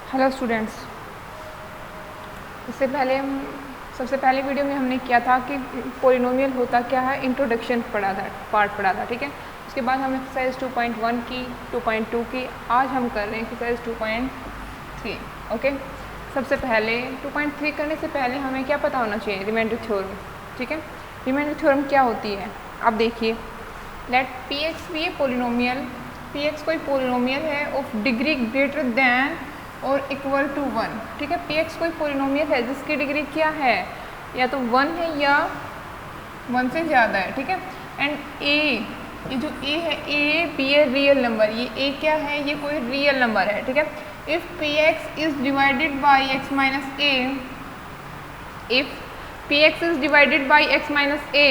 Hello students, सबसे पहले video में हमने किया था कि पॉलिनोमियल होता क्या है, इंट्रोडक्शन पार्ट पढ़ा था। ठीक है, उसके बाद हम एक्सरसाइज 2.1 की, 2.2 की, आज हम कर रहे हैं एक्सरसाइज 2.3। ओके, सबसे पहले 2.3 करने से पहले हमें क्या पता होना चाहिए, रिमाइंडर थ्योरम। ठीक है, रिमाइंडर थ्योरम क्या होती है, अब देखिए। Let p x be a polynomial, p x कोई पॉलिनोमियल है ऑफ डिग्री ग्रेटर दैन और इक्वल टू 1। ठीक है, पी एक्स कोई पॉलिनोमियल है जिसकी डिग्री क्या है, या तो 1 है या 1 से ज़्यादा है। ठीक है, एंड ए, ये जो ए है, a b a real number, ये ए क्या है, ये कोई रियल नंबर है। ठीक है, if p x is divided by x minus a, if p x is divided by x minus a,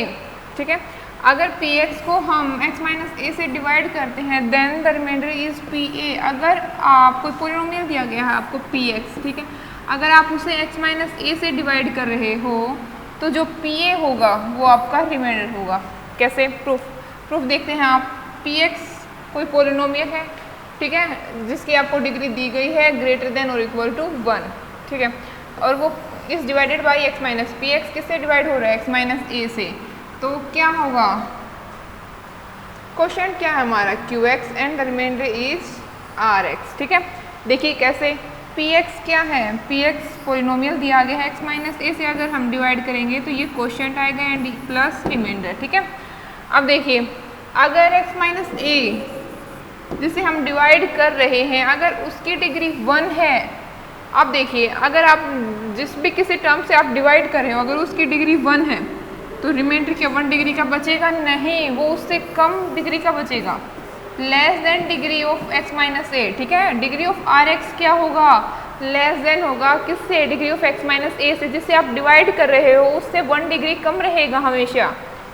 ठीक है, अगर पी एक्स को हम x माइनस ए से डिवाइड करते हैं, then the remainder is p a. अगर आपको पॉलिनोमियल दिया गया है आपको पी एक्स, ठीक है, अगर आप उसे x माइनस ए से डिवाइड कर रहे हो तो जो पी ए होगा वो आपका रिमाइंडर होगा। कैसे? प्रूफ देखते हैं आप। पी एक्स कोई पॉलिनोमियल है, ठीक है, जिसकी आपको डिग्री दी गई है ग्रेटर देन और इक्वल टू 1। ठीक है, और वो is divided by x minus, P x किससे डिवाइड हो रहा है, x माइनस ए से, तो क्या होगा, क्वेश्चन क्या है हमारा, q x and the remainder is r x. ठीक है, देखिए कैसे, पी एक्स क्या है, पी एक्स पॉलिनोमियल दिया गया है, एक्स माइनस ए से अगर हम डिवाइड करेंगे तो ये क्वेश्चन आएगा एंड प्लस रिमाइंडर। ठीक है, अब देखिए, अगर एक्स माइनस ए जिसे हम डिवाइड कर रहे हैं, अगर उसकी डिग्री 1 है, अब देखिए, अगर आप जिस भी किसी टर्म से आप डिवाइड कर रहे हो, अगर उसकी डिग्री 1 है तो रिमाइंडर क्या 1 डिग्री का बचेगा? नहीं, वो उससे कम डिग्री का बचेगा, less than degree of x minus a. ठीक है, डिग्री ऑफ आर एक्स क्या होगा, लेस देन होगा किससे, डिग्री ऑफ x माइनस ए से, जिससे आप डिवाइड कर रहे हो उससे 1 डिग्री कम रहेगा हमेशा।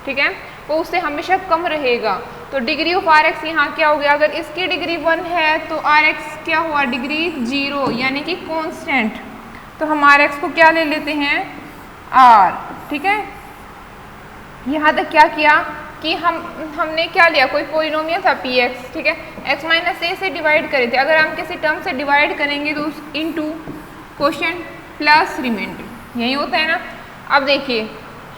ठीक है, वो उससे हमेशा कम रहेगा। तो डिग्री ऑफ आर एक्स यहाँ क्या हो गया, अगर इसकी डिग्री 1 है तो आर एक्स क्या हुआ, डिग्री 0, यानी कि कॉन्स्टेंट। तो हम आर एक्स को क्या ले लेते हैं, आर। ठीक है, यहाँ तक क्या किया कि हमने क्या लिया, कोई पॉलिनोमियल था पी एक्स, ठीक है, एक्स माइनस ए से डिवाइड करे थे। अगर हम किसी टर्म से डिवाइड करेंगे तो इनटू क्वोशिएंट प्लस रिमाइंडर, यही होता है ना। अब देखिए,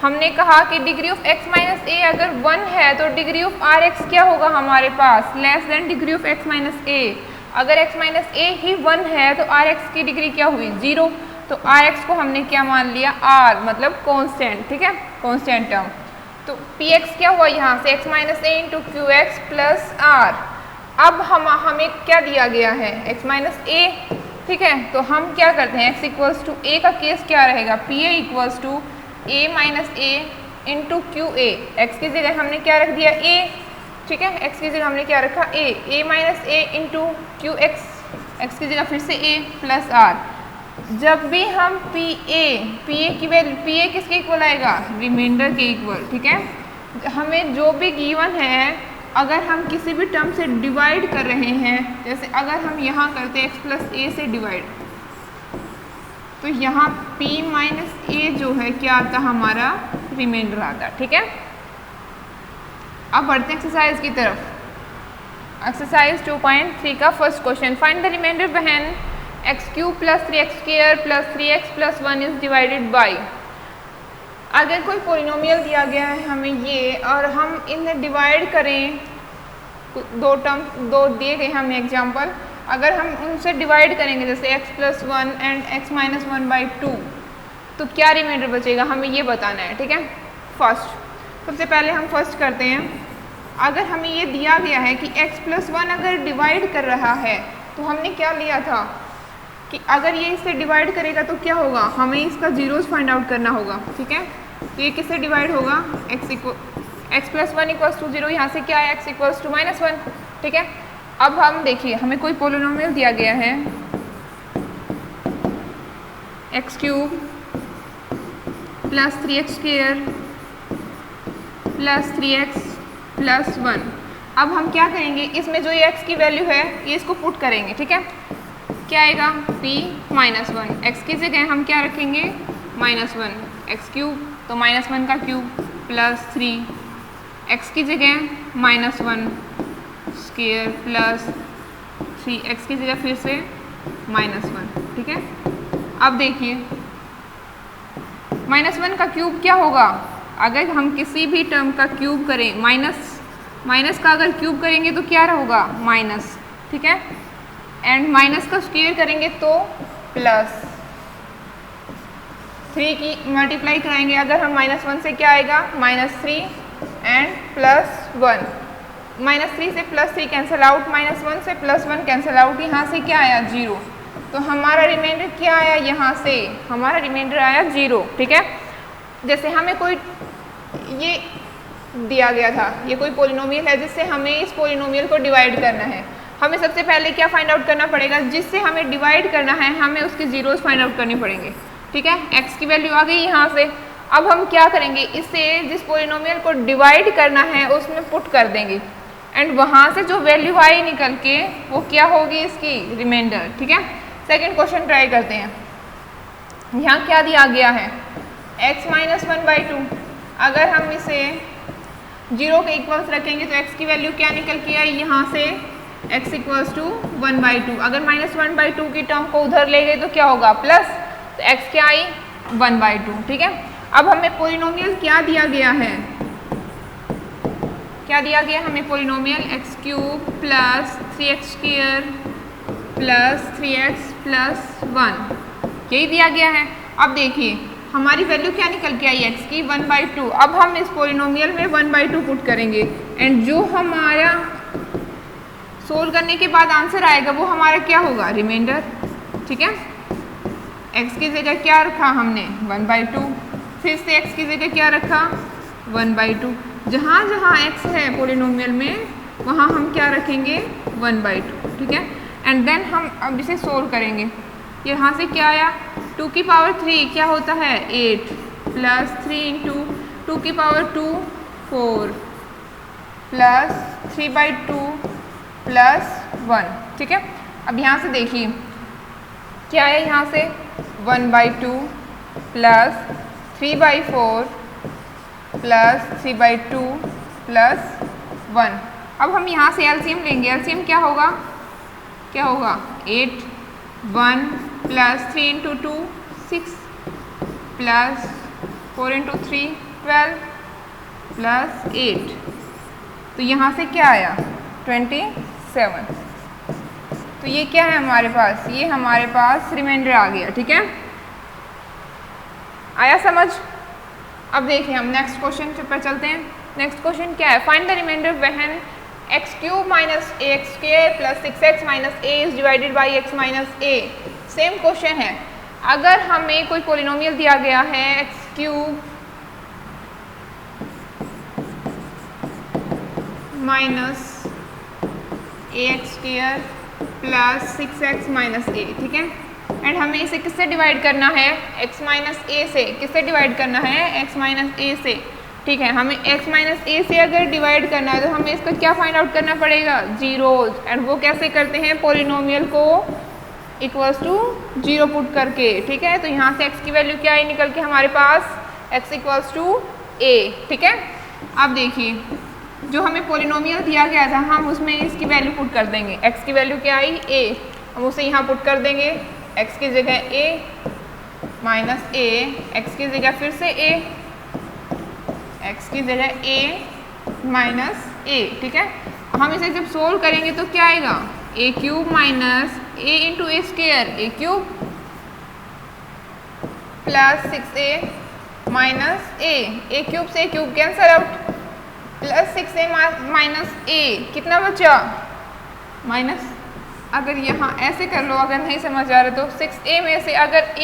हमने कहा कि degree of x minus a अगर 1 है तो डिग्री ऑफ आर एक्स क्या होगा हमारे पास, less than degree of x minus a. अगर एक्स माइनस ए ही 1 है तो आर एक्स की डिग्री क्या हुई, 0। तो आर एक्स को हमने क्या मान लिया, आर, मतलब कॉन्स्टेंट। ठीक है, कॉन्स्टेंट टर्म। तो पी एक्स क्या हुआ यहाँ से, x minus a into q x plus r. अब हमें क्या दिया गया है, एक्स माइनस ए। ठीक है, तो हम क्या करते हैं, एक्स इक्वल्स टू ए का केस क्या रहेगा, p a equals to a minus a into q a. X की जगह हमने क्या रख दिया, ए। ठीक है, एक्स की जगह हमने क्या रखा, ए minus a into q x, x की जगह फिर से ए प्लस आर। जब भी हम पी ए की वैल्यू, पी ए किसके इक्वल आएगा, रिमाइंडर के इक्वल। ठीक है, हमें जो भी गिवन है, अगर हम किसी भी टर्म से डिवाइड कर रहे हैं, जैसे अगर हम यहाँ करते हैं एक्स प्लस ए से डिवाइड, तो यहाँ p माइनस ए जो है क्या आता हमारा, रिमाइंडर आता। ठीक है, अब बढ़ते हैं एक्सरसाइज की तरफ। एक्सरसाइज 2.3 का first question, find the remainder when x cube plus 3x square plus 3x plus 1 is divided by. अगर कोई पॉलिनोमियल दिया गया है हमें ये, और हम इन्हें डिवाइड करें, दो दिए गए हमें एग्जाम्पल, अगर हम उनसे डिवाइड करेंगे जैसे x plus 1 and x minus 1 by 2, तो क्या रिमाइंडर बचेगा, हमें ये बताना है। ठीक है, फर्स्ट, सबसे पहले हम फर्स्ट करते हैं। अगर हमें ये दिया गया है कि x प्लस 1 अगर डिवाइड कर रहा है, तो हमने क्या लिया था कि अगर ये इससे डिवाइड करेगा तो क्या होगा, हमें इसका जीरोस फाइंड आउट करना होगा। ठीक है, तो ये किससे डिवाइड होगा, एक्स प्लस 1 इक्वल्स टू 0, यहाँ से क्या है, x इक्वल्स टू माइनस 1। ठीक है, अब हम देखिए, हमें कोई पॉलिनोमियल दिया गया है x cube plus 3x square plus 3x plus 1। अब हम क्या करेंगे, इसमें जो ये x की वैल्यू है ये इसको पुट करेंगे। ठीक है, क्या आएगा, p माइनस 1, एक्स की जगह हम क्या रखेंगे, माइनस 1, एक्स क्यूब, तो माइनस 1 का क्यूब प्लस 3, एक्स की जगह माइनस 1 स्क्वायर प्लस 3, एक्स की जगह फिर से -1, ठीक है। अब देखिए -1 का क्यूब क्या होगा, अगर हम किसी भी टर्म का क्यूब करें, माइनस का अगर क्यूब करेंगे तो क्या होगा माइनस, ठीक है। एंड माइनस का स्क्वायर करेंगे तो +3 की मल्टीप्लाई कराएंगे, अगर हम -1 से क्या आएगा -3 एंड +1, -3 से +3 कैंसिल आउट, -1 से +1 कैंसिल आउट, यहाँ से क्या आया 0, तो हमारा रिमाइंडर क्या आया, यहाँ से हमारा रिमाइंडर आया 0, ठीक है। जैसे हमें कोई ये दिया गया था, ये कोई पोलिनोमियल है जिससे हमें इस पोलिनोमियल को डिवाइड करना है, हमें सबसे पहले क्या फाइंड आउट करना पड़ेगा, जिससे हमें डिवाइड करना है हमें उसके जीरोस फाइंड आउट करने पड़ेंगे, ठीक है। x की वैल्यू आ गई यहाँ से, अब हम क्या करेंगे, इसे जिस पोलिनोमियल को डिवाइड करना है उसमें पुट कर देंगे एंड वहाँ से जो वैल्यू आई निकल के वो क्या होगी इसकी रिमाइंडर, ठीक है। सेकेंड क्वेश्चन ट्राई करते हैं। यहाँ क्या दिया गया है x - 1/2, अगर हम इसे 0 के इक्वल्स रखेंगे तो x की वैल्यू क्या निकल के आई, यहाँ से x = 1/2, अगर -1/2 की टर्म को उधर ले गए तो क्या होगा प्लस, तो x क्या आई 1/2, ठीक है। अब हमें पोलिनोमियल क्या दिया गया है, क्या दिया गया हमें पोलिनोमियल x³ + 3x² + 3x + 1, यही दिया गया है। अब देखिए हमारी वैल्यू क्या निकल के आई x की 1/2, अब हम इस पोलिनोमियल में 1/2 पुट करेंगे एंड जो हमारा सोल्व करने के बाद आंसर आएगा वो हमारा क्या होगा रिमाइंडर, ठीक है। x की जगह क्या रखा हमने 1/2, फिर से x की जगह क्या रखा 1/2, जहाँ जहाँ x है पोलिनोमियल में वहाँ हम क्या रखेंगे 1/2, ठीक है। एंड देन हम अब इसे सोल्व करेंगे, यहाँ से क्या आया 2 की पावर 3 क्या होता है 8 + 3 × 2 की पावर 2 4 + 3/2 + 1, ठीक है। अब यहाँ से देखिए क्या है, यहाँ से 1/2 + 3/4 + 3/2 + 1। अब हम यहाँ से एलसीएम लेंगे, एलसीएम क्या होगा 8 1 + 3 × 2 6 + 4 × 3 12 + 8, तो यहाँ से क्या आया 27, तो ये क्या है हमारे पास, ये हमारे पास रिमाइंडर आ गया, ठीक है। आया समझ। अब देखिए हम नेक्स्ट क्वेश्चन पर चलते हैं। नेक्स्ट क्वेश्चन क्या है, find the remainder when x³ - ax² + 6x - a is divided by x - a। Same question है, अगर हमें कोई पोलिनोमियल दिया गया है x³ - ax² + 6x - a, ठीक है। एंड हमें इसे किससे डिवाइड करना है x - a से, किससे डिवाइड करना है x - a से, ठीक है। हमें x - a से अगर डिवाइड करना है तो हमें इसका क्या फाइंड आउट करना पड़ेगा जीरोज, एंड वो कैसे करते हैं पोलिनोमियल को = 0 पुट करके, ठीक है। तो यहाँ से x की वैल्यू क्या आई निकल के हमारे पास x = a, ठीक है। अब देखिए जो हमें पोलिनोमियल दिया गया था हम उसमें इसकी वैल्यू पुट कर देंगे, x की वैल्यू क्या आई a, हम उसे यहाँ पुट कर देंगे, x की जगह a - a, x की जगह फिर से a, x की जगह a - a, ठीक है। हम इसे जब सोल्व करेंगे तो क्या आएगा a³ - a × a² a³ + 6a - a, a³ से a³ cancel out, + 6a - a, कितना बचा माइनस, अगर यहाँ ऐसे कर लो, अगर नहीं समझ आ रहा तो 6a में से अगर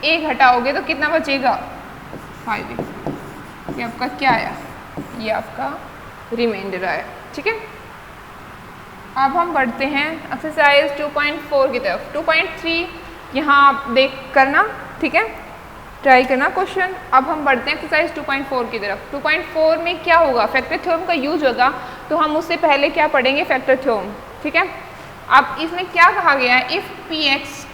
a घटाओगे तो कितना बचेगा 5a, ये आपका क्या आया, ये आपका रिमाइंडर आया, ठीक है। अब हम बढ़ते हैं एक्सरसाइज 2.4 की तरफ। 2.3 यहाँ आप देख करना, ठीक है, ट्राई करना क्वेश्चन। अब हम बढ़ते हैं एक्सरसाइज 2.4 की तरफ। 2.4 में क्या होगा, फैक्टर थ्योरम का यूज होगा, तो हम उससे पहले क्या पढ़ेंगे फैक्टर थ्योरम, ठीक है। अब इसमें क्या कहा गया है, if px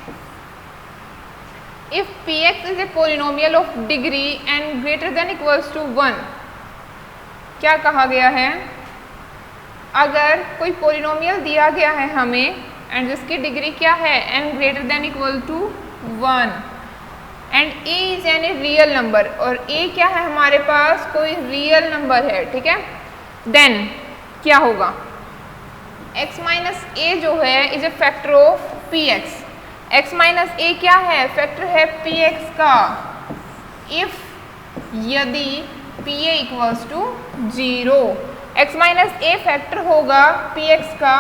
is a polynomial of degree and greater than equals to 1, क्या कहा गया है, अगर कोई पोलिनोमियल दिया गया है हमें एंड जिसकी डिग्री क्या है n greater than equal to 1 and a is any real number, और a क्या है हमारे पास कोई रियल नंबर है, ठीक है। देन क्या होगा, x माइनस ए जो है is a factor of px। x minus a क्या है, फैक्टर है px का। इफ यदि pa equals to 0, x minus a factor होगा px का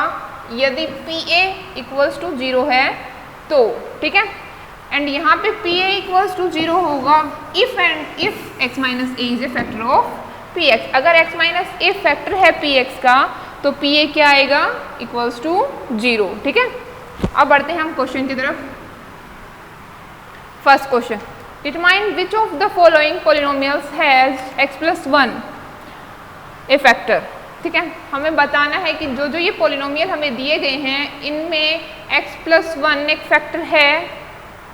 यदि pa इक्वल्स टू 0 है तो, ठीक है। एंड यहाँ पे pa इक्वल्स टू 0 होगा if x minus a is a factor of px। अगर x माइनस ए फैक्टर है px का तो pa क्या आएगा, इक्वल्स टू 0, ठीक है। अब बढ़ते हैं हम क्वेश्चन की तरफ। First question, determine which of the following polynomials has x plus 1 A factor, ठीक है। हमें बताना है कि जो जो ये पॉलिनोमियल हमें दिए गए हैं इनमें x प्लस 1 एक फैक्टर है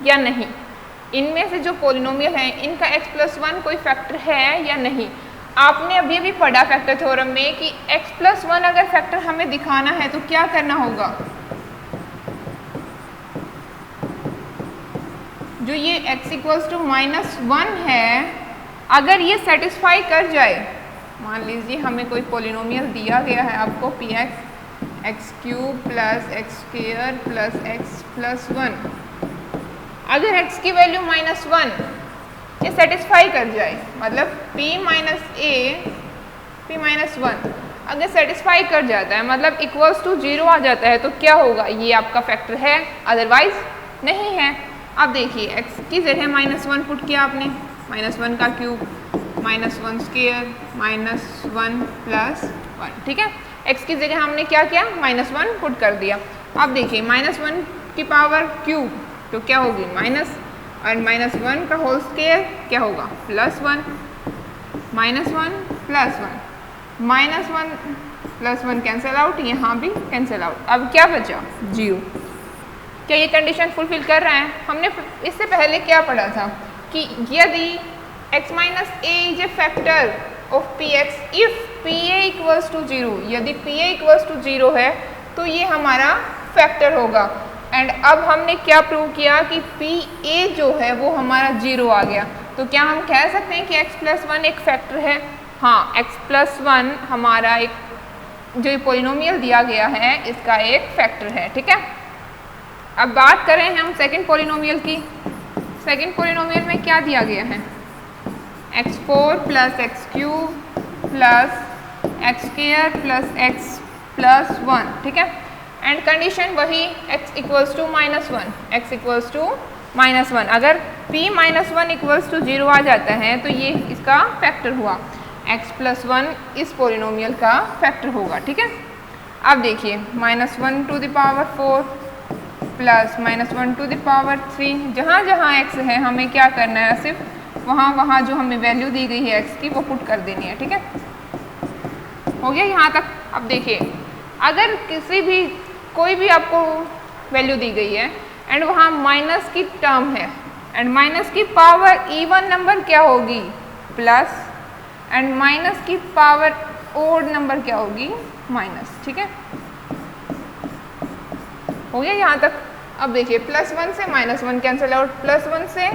या नहीं। इनमें से जो पॉलिनोमियल हैं इनका x प्लस 1 कोई फैक्टर है या नहीं। आपने अभी अभी पढ़ा फैक्टर थ्योरम में कि x प्लस 1 अगर फैक्टर हमें दिखाना है तो क्या करना होगा, जो ये x इक्वल्स टू माइनस 1 है अगर ये सेटिस्फाई कर जाए, मान लीजिए हमें कोई पॉलिनोमियल दिया गया है आपको px x cube plus x square plus x plus 1, अगर x की वैल्यू माइनस 1 ये सेटिस्फाई कर जाए, मतलब p माइनस 1 अगर सेटिस्फाई कर जाता है मतलब इक्वल्स टू 0 आ जाता है तो क्या होगा, ये आपका फैक्टर है, अदरवाइज नहीं है। अब देखिए x की जगह माइनस 1 पुट किया आपने, माइनस 1 का cube minus 1 square minus 1 plus 1, ठीक है। x की जगह हमने क्या किया, माइनस 1 पुट कर दिया। अब देखिए माइनस 1 की पावर क्यूब तो क्या होगी माइनस, और माइनस 1 का होल स्क्वायर क्या होगा plus 1, minus 1 plus 1, minus 1 plus 1 cancel out, यहाँ भी कैंसिल आउट। अब क्या बचा 0। क्या ये कंडीशन फुलफिल कर रहा है। हमने इससे पहले क्या पढ़ा था कि यदि x minus a is a factor of px if pa equals to 0, यदि pa इक्वल्स टू 0 है तो ये हमारा फैक्टर होगा। एंड अब हमने क्या प्रूव किया कि pa जो है वो हमारा 0 आ गया, तो क्या हम कह सकते हैं कि x प्लस 1 एक फैक्टर है। हाँ, x प्लस 1 हमारा एक जो पॉलिनोमियल दिया गया है इसका एक फैक्टर है, ठीक है। अब बात करें हम सेकंड पॉलिनोमियल की। सेकंड पॉलिनोमियल में क्या दिया गया है, x4 plus x cube plus x square plus x plus 1, ठीक है। एंड कंडीशन वही x equals to minus 1, x equals to minus 1। अगर p माइनस 1 इक्वल्स टू 0 आ जाता है तो ये इसका फैक्टर हुआ, x प्लस 1 इस पॉलिनोमियल का फैक्टर होगा, ठीक है। अब देखिए minus 1 to the power 4 plus minus 1 to the power 3, जहाँ जहाँ x है हमें क्या करना है, सिर्फ वहाँ वहाँ जो हमें वैल्यू दी गई है x की वो पुट कर देनी है, ठीक है। हो गया यहाँ तक। अब देखिए अगर किसी भी कोई भी आपको वैल्यू दी गई है एंड वहाँ माइनस की टर्म है एंड माइनस की पावर इवन नंबर क्या होगी प्लस, एंड माइनस की पावर ओड नंबर क्या होगी माइनस, ठीक है। हो गया यहाँ तक। अब देखिए प्लस 1 से माइनस 1 कैंसिल आउट, प्लस 1 से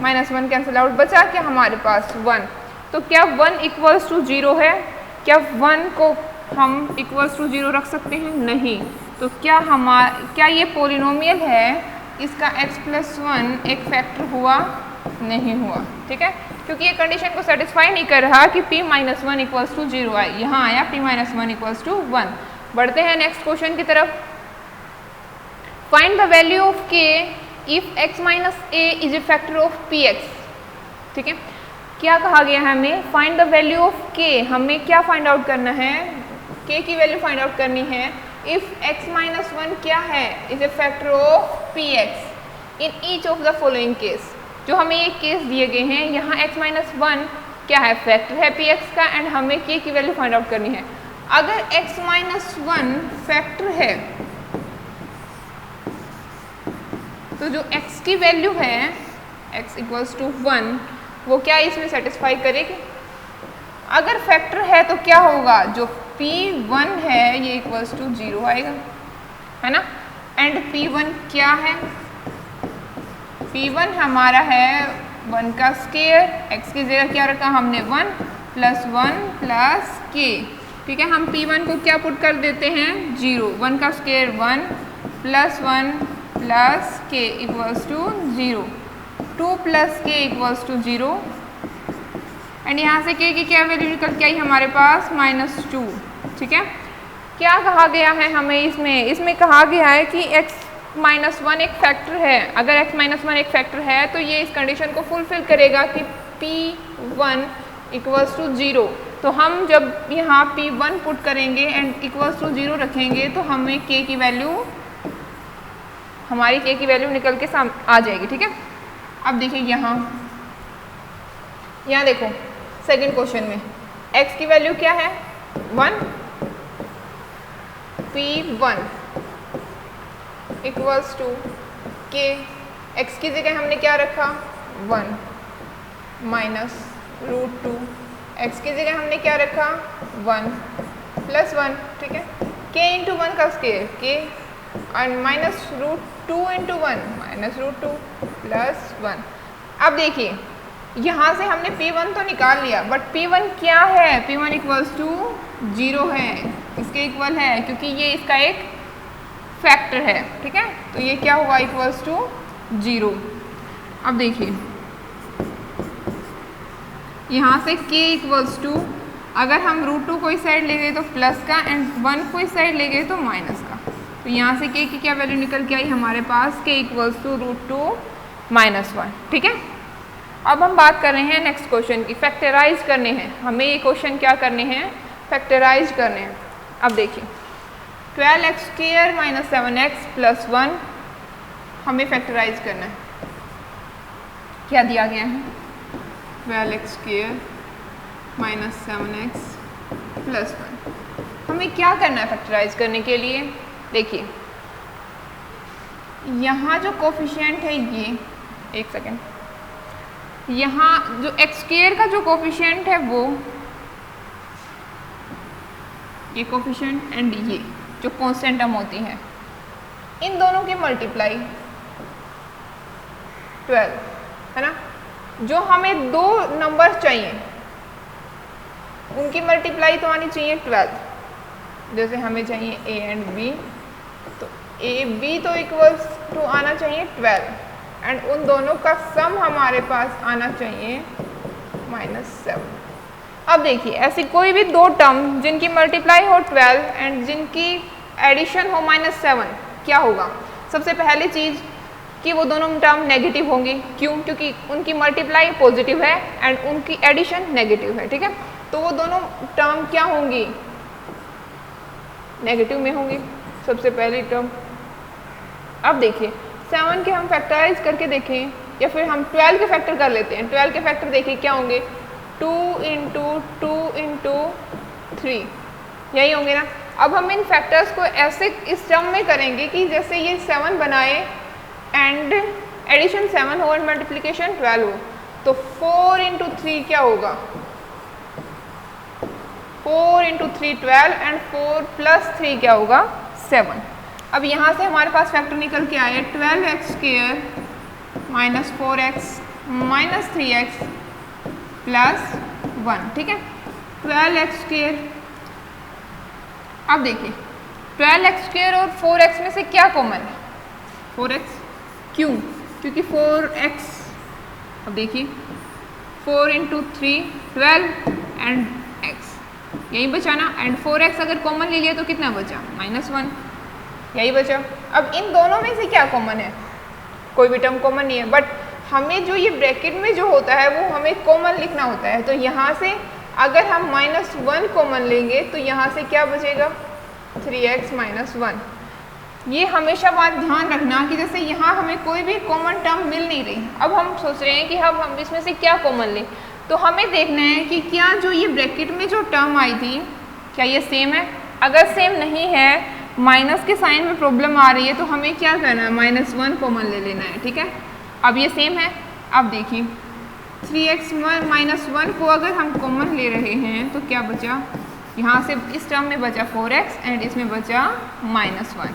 माइनस 1 कैंसिल आउट, बचा क्या हमारे पास 1। तो क्या 1 इक्वल्स टू 0 है, क्या 1 को हम इक्वल्स टू 0 रख सकते हैं, नहीं। तो क्या ये पॉलिनोमियल है इसका x प्लस 1 एक फैक्टर हुआ, नहीं हुआ, ठीक है, क्योंकि ये कंडीशन को सेटिस्फाई नहीं कर रहा कि p माइनस 1 इक्वल्स टू 0 आए, यहाँ आया p माइनस 1 इक्वल्स टू 1। बढ़ते हैं नेक्स्ट क्वेश्चन की तरफ। Find the value of k if x minus a is a factor of px, ठीक है। क्या कहा गया है हमें, find the value of k, हमें क्या फाइंड आउट करना है, k की वैल्यू फाइंड आउट करनी है इफ x माइनस 1 क्या है, is a factor of px in each of the following case. जो हमें ये केस दिए गए हैं यहाँ x माइनस 1 क्या है, फैक्टर है px का, एंड हमें k की वैल्यू फाइंड आउट करनी है। अगर x माइनस 1 फैक्टर है तो जो x की वैल्यू है x इक्वल्स टू 1 वो क्या इसमें सेटिस्फाई करेगी। अगर फैक्टर है तो क्या होगा, जो p1 है ये इक्वल्स टू 0 आएगा, है ना। एंड P1 क्या है? P1 हमारा है 1 का स्क्वायर, x की जगह क्या रखा हमने 1 प्लस 1 प्लस k, ठीक है। हम P1 को क्या पुट कर देते हैं 0, 1 का square 1 plus 1 plus k equals to 0, 2 plus k equals to 0 and यहाँ से k की क्या वैल्यू निकल के आई हमारे पास -2, ठीक है। क्या कहा गया है हमें इसमें कहा गया है कि x-1 एक फैक्टर है। अगर x-1 एक फैक्टर है तो ये इस कंडीशन को फुलफिल करेगा कि P1 इक्वल्स टू 0। तो हम जब यहाँ P1 पुट करेंगे एंड इक्वल्स टू 0 रखेंगे तो हमें k की वैल्यू हमारी k की वैल्यू निकल के आ जाएगी, ठीक है। अब देखिए यहाँ देखो सेकंड क्वेश्चन में x की वैल्यू क्या है 1, P1 equals to k, x की जगह हमने क्या रखा 1 माइनस √2, x की जगह हमने क्या रखा 1 प्लस 1, ठीक है। k इंटू 1 का स्क्वायर k और माइनस √2 इंटू 1 माइनस √2 प्लस 1। अब देखिए यहाँ से हमने P1 तो निकाल लिया बट P1 क्या है? P1 इक्वल्स टू 0 है, इसके इक्वल है क्योंकि ये इसका एक फैक्टर है, ठीक है। तो ये क्या हुआ इक्वल्स टू 0। अब देखिए यहाँ से k इक्वल्स टू, अगर हम √2 को इस साइड ले गए तो प्लस का एंड 1 को इस साइड ले गए तो माइनस का, तो यहाँ से k की क्या वैल्यू निकल के आई हमारे पास k इक्वल्स टू √2 -1, ठीक है। अब हम बात कर रहे हैं नेक्स्ट क्वेश्चन की, फैक्टराइज करने हैं हमें। ये क्वेश्चन क्या करने हैं? फैक्टराइज करने हैं। अब देखिए 12x² - 7x + 1 हमें फैक्टराइज करना है। क्या दिया गया है 12x² - 7x + 1। हमें क्या करना है फैक्टराइज करने के लिए? देखिए यहाँ जो कोफिशिएंट है ये, एक सेकेंड, यहाँ जो x² का जो कोफिशिएंट है वो ये कोफिशिएंट एंड ये जो कांस्टेंट टर्म होती है, इन दोनों की मल्टीप्लाई 12 है ना। जो हमें दो नंबर चाहिए उनकी मल्टीप्लाई तो आनी चाहिए 12। जैसे हमें चाहिए a एंड b, तो a b तो इक्वल्स टू आना चाहिए 12 एंड उन दोनों का सम हमारे पास आना चाहिए -7। अब देखिए ऐसी कोई भी दो टर्म जिनकी मल्टीप्लाई हो 12 एंड जिनकी एडिशन हो -7, क्या होगा? सबसे पहली चीज़ कि वो दोनों टर्म नेगेटिव होंगी। क्यों? क्योंकि उनकी मल्टीप्लाई पॉजिटिव है एंड उनकी एडिशन नेगेटिव है, ठीक है। तो वो दोनों टर्म क्या होंगी? नेगेटिव में होंगी सबसे पहली टर्म। अब देखिए 7 के हम फैक्टराइज करके देखें या फिर हम 12 के फैक्टर कर लेते हैं। 12 के फैक्टर देखिए क्या होंगे 2 × 2 × 3, यही होंगे ना। अब हम इन फैक्टर्स को ऐसे इस टर्म में करेंगे कि जैसे ये 7 बनाए एंड एडिशन 7 हो एंड मल्टीप्लिकेशन 12 हो, तो 4 × 3 क्या होगा 4 × 3 12 एंड 4 + 3 क्या होगा 7। अब यहाँ से हमारे पास फैक्टर निकल के आए 12x² - 4x - 3x + 1, ठीक है। 12x², अब देखिए 12x² और 4x में से क्या कॉमन है 4x। क्यों? क्योंकि 4x, अब देखिए 4 × 3 12 एंड x, यही बचा ना। एंड 4x अगर कॉमन ले लिया तो कितना बचा -1, यही बचा। अब इन दोनों में से क्या कॉमन है? कोई भी टर्म कॉमन नहीं है, बट हमें जो ये ब्रैकेट में जो होता है वो हमें कॉमन लिखना होता है। तो यहाँ से अगर हम -1 कॉमन लेंगे तो यहाँ से क्या बचेगा 3x - 1। ये हमेशा बात ध्यान रखना कि जैसे यहाँ हमें कोई भी कॉमन टर्म मिल नहीं रही, अब हम सोच रहे हैं कि हम इसमें से क्या कॉमन लें। तो हमें देखना है कि क्या जो ये ब्रैकेट में जो टर्म आई थी क्या ये सेम है। अगर सेम नहीं है, माइनस के साइन में प्रॉब्लम आ रही है, तो हमें क्या करना है -1 कॉमन ले लेना है, ठीक है। अब ये सेम है। अब देखिए 3x - 1 को अगर हम कॉमन ले रहे हैं तो क्या बचा, यहाँ से इस टर्म में बचा 4x एंड इसमें बचा -1।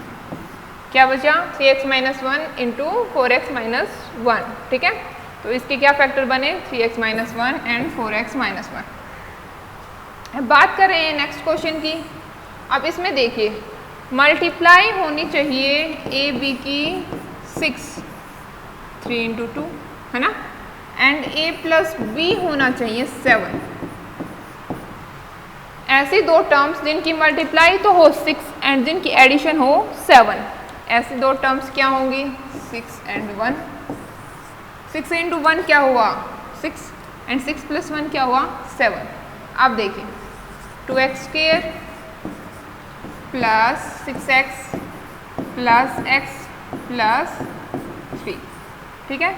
क्या बचा 3x minus 1 into 4x minus 1, ठीक है। तो इसके क्या फैक्टर बने 3x minus 1 and 4x minus 1। बात कर रहे हैं नेक्स्ट क्वेश्चन की। अब इसमें देखिए मल्टीप्लाई होनी चाहिए ए बी की 6, 3 इंटू 2 है ना, एंड a प्लस बी होना चाहिए 7। ऐसी दो टर्म्स जिनकी मल्टीप्लाई तो हो 6 एंड जिनकी एडिशन हो 7, ऐसी दो टर्म्स क्या होंगी 6 एंड 1। 6 इंटू 1 क्या हुआ 6 एंड 6 प्लस 1 क्या हुआ 7। अब देखिए 2x square plus 6x plus x plus 3, ठीक है।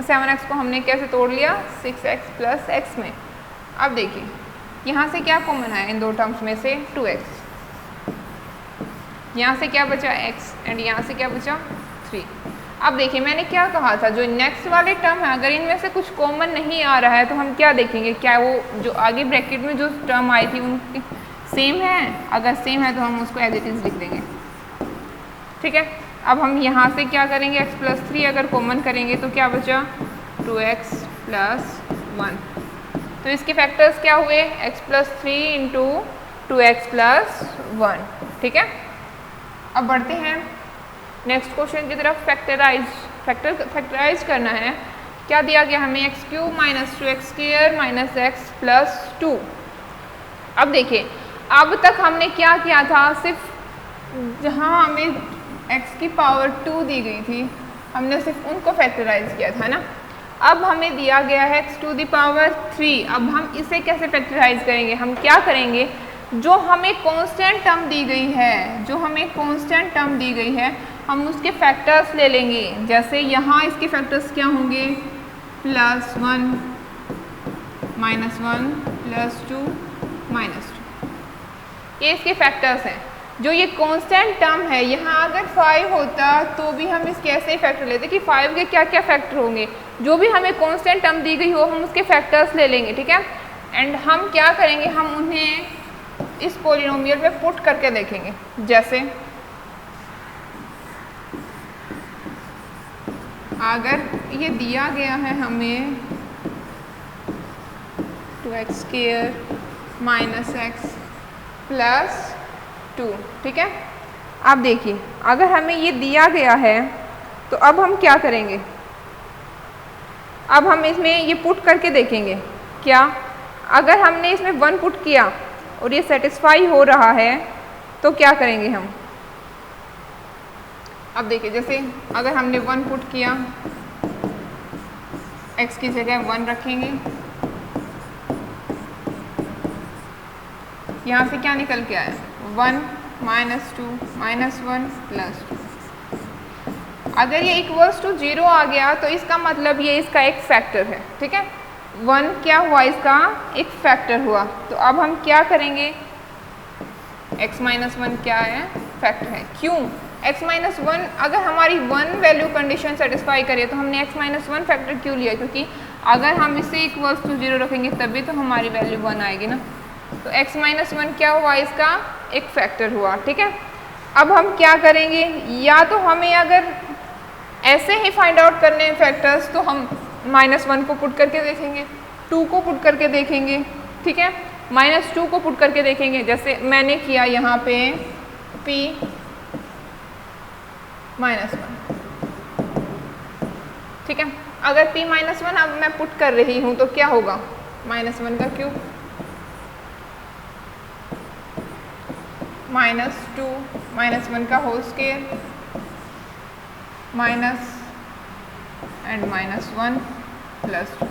7x को हमने कैसे तोड़ लिया 6x प्लस x में। अब देखिए यहाँ से क्या कॉमन है इन दो टर्म्स में से 2x, यहाँ से क्या बचा x एंड यहाँ से क्या बचा 3। अब देखिए मैंने क्या कहा था जो नेक्स्ट वाले टर्म है अगर इनमें से कुछ कॉमन नहीं आ रहा है तो हम क्या देखेंगे क्या वो जो आगे ब्रैकेट में जो टर्म आई थी उनकी सेम है। अगर सेम है तो हम उसको एज इट इज लिख देंगे, ठीक है। अब हम यहाँ से क्या करेंगे x प्लस 3 अगर कॉमन करेंगे तो क्या बचा 2x प्लस 1। तो इसके फैक्टर्स क्या हुए x plus 3 into 2x plus 1, ठीक है। अब बढ़ते हैं नेक्स्ट क्वेश्चन की तरफ। फैक्टराइज करना है। क्या दिया गया हमें x cube minus 2x square minus x plus 2। अब देखिए अब तक हमने क्या किया था, सिर्फ जहाँ हमें x की पावर 2 दी गई थी हमने सिर्फ उनको फैक्टराइज किया था ना। अब हमें दिया गया है x टू द पावर 3। अब हम इसे कैसे फैक्टराइज करेंगे, हम क्या करेंगे जो हमें कांस्टेंट टर्म दी गई है, जो हमें कांस्टेंट टर्म दी गई है हम उसके फैक्टर्स ले लेंगे। जैसे यहाँ इसके फैक्टर्स क्या होंगे प्लस 1 माइनस 1 प्लस 2 माइनस 2, ये इसके फैक्टर्स हैं। जो ये कांस्टेंट टर्म है यहाँ अगर 5 होता तो भी हम इसके ऐसे ही फैक्टर लेते कि 5 के क्या क्या फैक्टर होंगे, जो भी हमें कांस्टेंट टर्म दी गई हो हम उसके फैक्टर्स ले लेंगे, ठीक है। एंड हम क्या करेंगे हम उन्हें इस पॉलिनोमियल पे पुट करके देखेंगे। जैसे अगर ये दिया गया है हमें 2x square minus x plus 2, ठीक है। अब देखिए अगर हमें ये दिया गया है तो अब हम क्या करेंगे, अब हम इसमें ये पुट करके देखेंगे। क्या अगर हमने इसमें 1 पुट किया और ये सेटिस्फाई हो रहा है तो क्या करेंगे हम। अब देखिए जैसे अगर हमने 1 पुट किया x की जगह 1 रखेंगे, यहाँ से क्या निकल के आया 1 माइनस 2 माइनस 1 प्लस 2। अगर ये इक्वल्स टू 0 आ गया तो इसका मतलब ये इसका एक फैक्टर है, ठीक है। 1 क्या हुआ इसका एक फैक्टर हुआ। तो अब हम क्या करेंगे x माइनस 1 क्या है फैक्टर है। क्यों x माइनस 1 अगर हमारी 1 वैल्यू कंडीशन सेटिस्फाई करे तो हमने x माइनस 1 फैक्टर क्यों लिया, क्योंकि अगर हम इसे इक्वल्स टू 0 रखेंगे तभी तो हमारी वैल्यू 1 आएगी ना। तो x माइनस 1 क्या हुआ इसका एक फैक्टर हुआ, ठीक है। अब हम क्या करेंगे, या तो हमें अगर ऐसे ही फाइंड आउट करने हैं फैक्टर्स तो हम -1 को पुट करके देखेंगे, 2 को पुट करके देखेंगे, ठीक है। -2 को पुट करके देखेंगे जैसे मैंने किया यहाँ पे p -1, ठीक है। अगर p -1 अब मैं पुट कर रही हूँ तो क्या होगा -1 का क्यूब -2 -1 का whole square minus and -1 plus 2।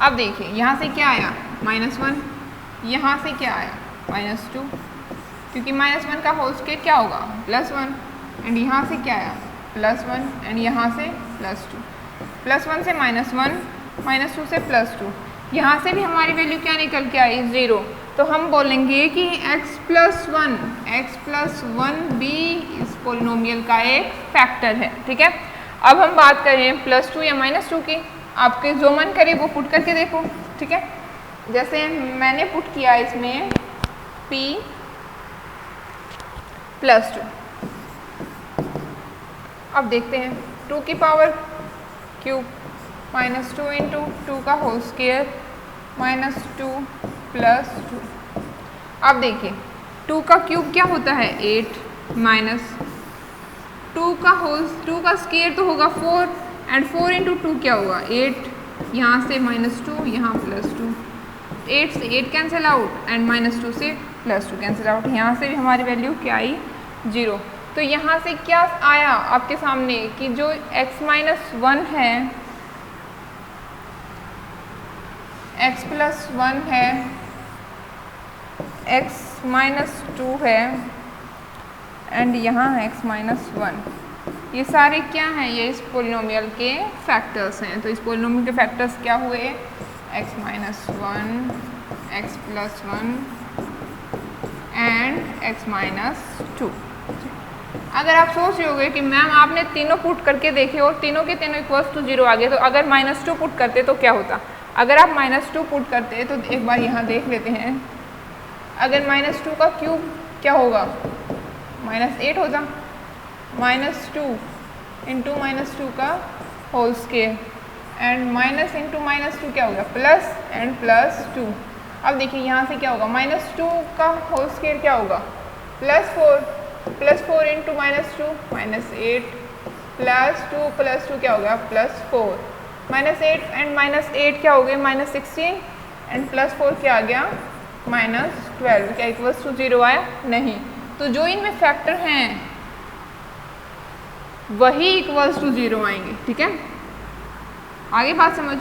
अब देखिए यहाँ से क्या आया -1, यहाँ से क्या आया -2, क्योंकि -1 का होल स्क्वायर क्या होगा +1, एंड यहाँ से क्या आया +1 एंड यहाँ से +2, +1 से -1 -2 से +2, यहाँ से भी हमारी वैल्यू क्या निकल के आई 0। तो हम बोलेंगे कि x प्लस 1 भी इस पोलिनोमियल का एक फैक्टर है, ठीक है। अब हम बात करें +2 या -2 की, आपके जो मन करे वो पुट करके देखो, ठीक है। जैसे मैंने पुट किया इसमें p +2, अब देखते हैं 2 की पावर क्यूब माइनस 2 इंटू 2 का होल स्क्वायर माइनस 2 प्लस 2। अब देखिए 2 का क्यूब क्या होता है 8 माइनस 2 का स्क्वायर तो होगा 4 एंड 4 इंटू 2 क्या होगा 8, यहाँ से माइनस 2 यहाँ प्लस 2, 8 से 8 कैंसिल आउट एंड माइनस 2 से प्लस 2 कैंसिल आउट, यहाँ से भी हमारी वैल्यू क्या आई 0। तो यहाँ से क्या आया आपके सामने कि जो x माइनस 1 है x प्लस 1 है x माइनस 2 है एंड यहाँ x माइनस 1, ये सारे क्या हैं ये इस पोलिनोमियल के फैक्टर्स हैं। तो इस पोलिनोमियल के फैक्टर्स क्या हुए x minus 1 x plus 1 and x minus 2। अगर आप सोच रहे होगे कि मैम आपने तीनों पुट करके देखे और तीनों के तीनों इक्वल्स टू 0 आ गए, तो अगर माइनस 2 पुट करते तो क्या होता। अगर आप माइनस 2 पुट करते तो एक बार यहाँ देख लेते हैं, अगर माइनस 2 का क्यूब क्या होगा माइनस 8 होता, माइनस 2 इंटू माइनस 2 का whole square and minus into minus 2 क्या होगा प्लस एंड प्लस 2। अब देखिए यहाँ से क्या होगा माइनस 2 का होल स्क्वायर क्या होगा plus 4 into minus 2 minus 8 plus 2 क्या होगा प्लस 4, माइनस 8 एंड माइनस 8 क्या हो गए माइनस 16 एंड प्लस 4 क्या आ गया माइनस 12। क्या इक्वल्स टू 0 आया नहीं। तो जो इनमें फैक्टर हैं वही इक्वल्स टू 0 आएंगे। ठीक है, आगे बात समझ,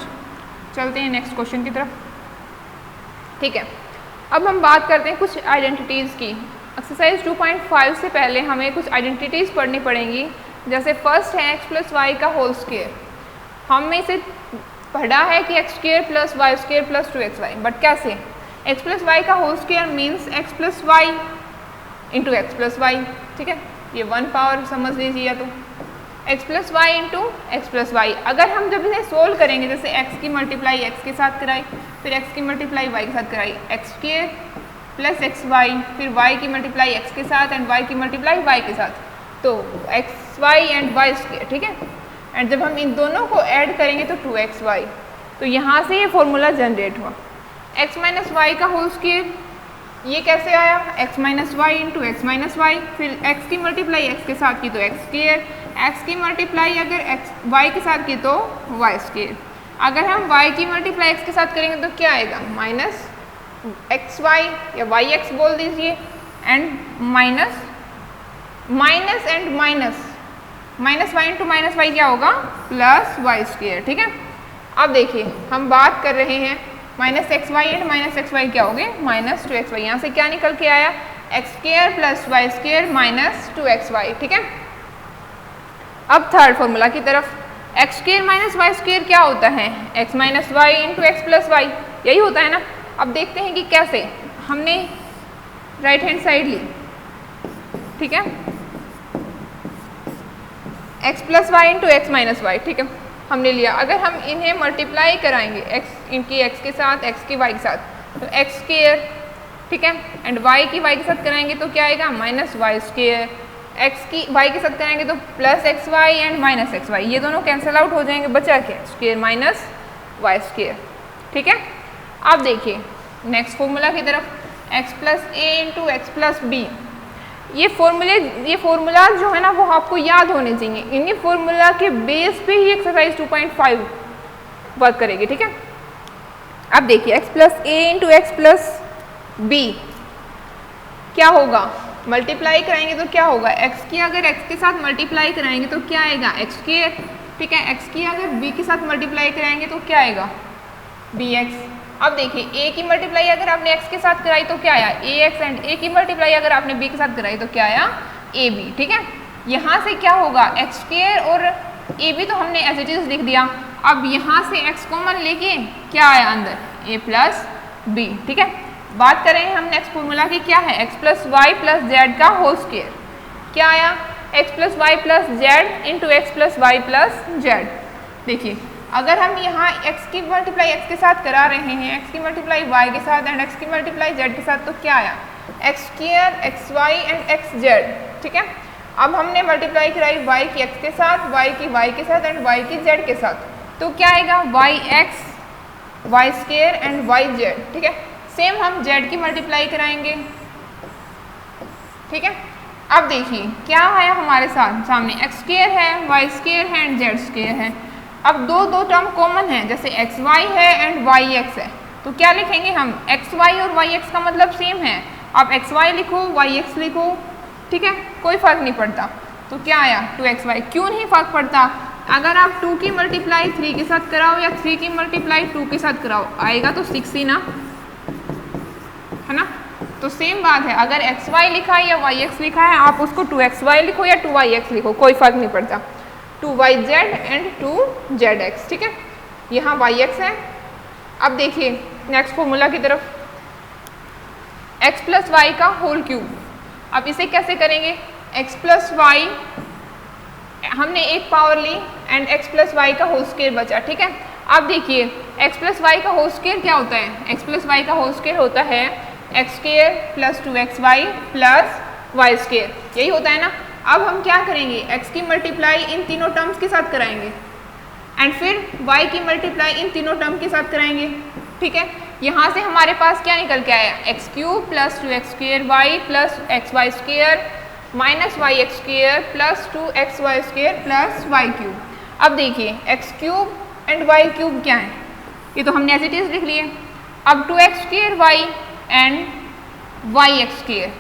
चलते हैं नेक्स्ट क्वेश्चन की तरफ। ठीक है, अब हम बात करते हैं कुछ आइडेंटिटीज़ की। एक्सरसाइज 2.5 से पहले हमें कुछ आइडेंटिटीज़ पढ़नी पड़ेंगी। जैसे फर्स्ट है x प्लस वाई का होल स्क्वायर, हमने इसे पढ़ा है कि x square plus y square plus 2xy, but कैसे x प्लस वाई का whole square means x plus y into x plus y. ठीक है, ये 1 पावर समझ लीजिए, या तो x plus y into x plus y. अगर हम जब इसे सोल्व करेंगे, जैसे x की मल्टीप्लाई x के साथ कराई, फिर x की मल्टीप्लाई y के साथ कराई, x square plus x y, फिर y की मल्टीप्लाई x के साथ एंड y की मल्टीप्लाई y के साथ, तो x y and y square. ठीक है, एंड जब हम इन दोनों को ऐड करेंगे तो 2xy, तो यहाँ से ये फॉर्मूला जनरेट हुआ। x माइनस वाई का होल स्क्वायर ये कैसे आया x minus y into x minus y, फिर x की मल्टीप्लाई x के साथ की तो एक्स स्क्वायर, x की मल्टीप्लाई अगर x y के साथ की तो y स्क्वायर। अगर हम y की मल्टीप्लाई x के साथ करेंगे तो क्या आएगा माइनस एक्स वाई या वाई एक्स बोल दीजिए and minus and minus y into minus y क्या होगा प्लस वाई स्क्वायर। ठीक है, अब देखिए हम बात कर रहे हैं minus x y and minus x y क्या हो गए माइनस 2xy। यहाँ से क्या निकल के आया x square plus y square minus 2xy। ठीक है, अब थर्ड फॉर्मूला की तरफ, x square minus y square क्या होता है x minus y into x plus y, यही होता है ना। अब देखते हैं कि कैसे। हमने राइट हैंड साइड ली, ठीक है, x plus y into x minus y. ठीक है, हमने लिया। अगर हम इन्हें मल्टीप्लाई कराएंगे x इनकी x के साथ x की y के साथ, तो एक्स स्क्वायर, ठीक है, एंड y की y के साथ कराएंगे तो क्या आएगा माइनस वाई स्क्वायर, x की y के साथ कराएंगे तो plus x y and minus x y, ये दोनों कैंसिल आउट हो जाएंगे, बचा क्या स्क्वायर माइनस वाई स्क्वायर। ठीक है, अब देखिए नेक्स्ट फॉर्मूला की तरफ, x प्लस ए इंटू एक्स प्लस बी। ये फॉर्मूला जो है ना वो आपको याद होने चाहिए। इन्हीं फॉर्मूला के बेस पे ही एक्सरसाइज 2.5 वर्क करेगी। ठीक है, अब देखिए x प्लस ए इंटू एक्स प्लस बी क्या होगा, मल्टीप्लाई कराएंगे तो क्या होगा x की अगर x के साथ मल्टीप्लाई कराएंगे तो क्या आएगा एक्स स्क्वायर। ठीक है, x की अगर b के साथ मल्टीप्लाई कराएंगे तो क्या आएगा bx। अब देखिए a की मल्टीप्लाई अगर आपने x के साथ कराई तो क्या आया ax, एंड a की मल्टीप्लाई अगर आपने b के साथ कराई तो क्या आया ab। ठीक है, यहाँ से क्या होगा एक्स स्क्वायर और ab तो हमने एज इट इज लिख दिया। अब यहाँ से x कॉमन लेके क्या आया अंदर a प्लस b। ठीक है, बात करें हम नेक्स्ट फॉर्मूला की, क्या है x plus y plus z का होल स्क्वायर, क्या आया x plus y plus z into x plus y plus z. देखिए अगर हम यहाँ x की मल्टीप्लाई x के साथ करा रहे हैं, x की मल्टीप्लाई y के साथ एंड x की मल्टीप्लाई z के साथ, तो क्या आया x square x y and x z. ठीक है, अब हमने मल्टीप्लाई कराई y की x के साथ, y की y के साथ एंड y की z के साथ, तो क्या आएगा yx y square and yz, ठीक है। सेम हम z की मल्टीप्लाई कराएंगे, ठीक है। अब देखिए क्या है हमारे साथ सामने x स्क्वायर है, y स्क्वायर है एंड z स्क्वायर है। अब दो टर्म कॉमन है, जैसे xy है एंड yx है, तो क्या लिखेंगे हम, xy और yx का मतलब सेम है, आप xy लिखो yx लिखो, ठीक है, कोई फर्क नहीं पड़ता। तो क्या आया 2xy, क्यों नहीं फर्क पड़ता, अगर आप 2 की मल्टीप्लाई 3 के साथ कराओ या 3 की मल्टीप्लाई 2 के साथ कराओ आएगा तो 6 ही ना, है ना। तो सेम बात है, अगर xy लिखा है या yx लिखा है आप उसको 2xy लिखो या 2yx लिखो, कोई फर्क नहीं पड़ता, 2yz एंड 2zx, ठीक है। यहाँ yx है। अब देखिए नेक्स्ट फॉर्मूला की तरफ, x प्लस वाई का होल क्यूब। अब इसे कैसे करेंगे, x प्लस वाई हमने एक पावर ली एंड x प्लस वाई का होल स्क्वायर बचा, ठीक है। अब देखिए x प्लस वाई का होल स्क्वायर क्या होता है, x प्लस वाई का होल स्क्वायर होता है x square plus 2xy plus y square, यही होता है ना। अब हम क्या करेंगे, x की मल्टीप्लाई इन तीनों टर्म्स के साथ कराएंगे एंड फिर y की मल्टीप्लाई इन तीनों टर्म के साथ कराएंगे, ठीक है। यहाँ से हमारे पास क्या निकल के आया, x cube plus 2x square y plus x y square minus y x square plus 2xy square plus y cube. अब देखिए x cube and y cube क्या है, ये तो हमने एज इट इज लिख लिए। अब 2x square y and y x square,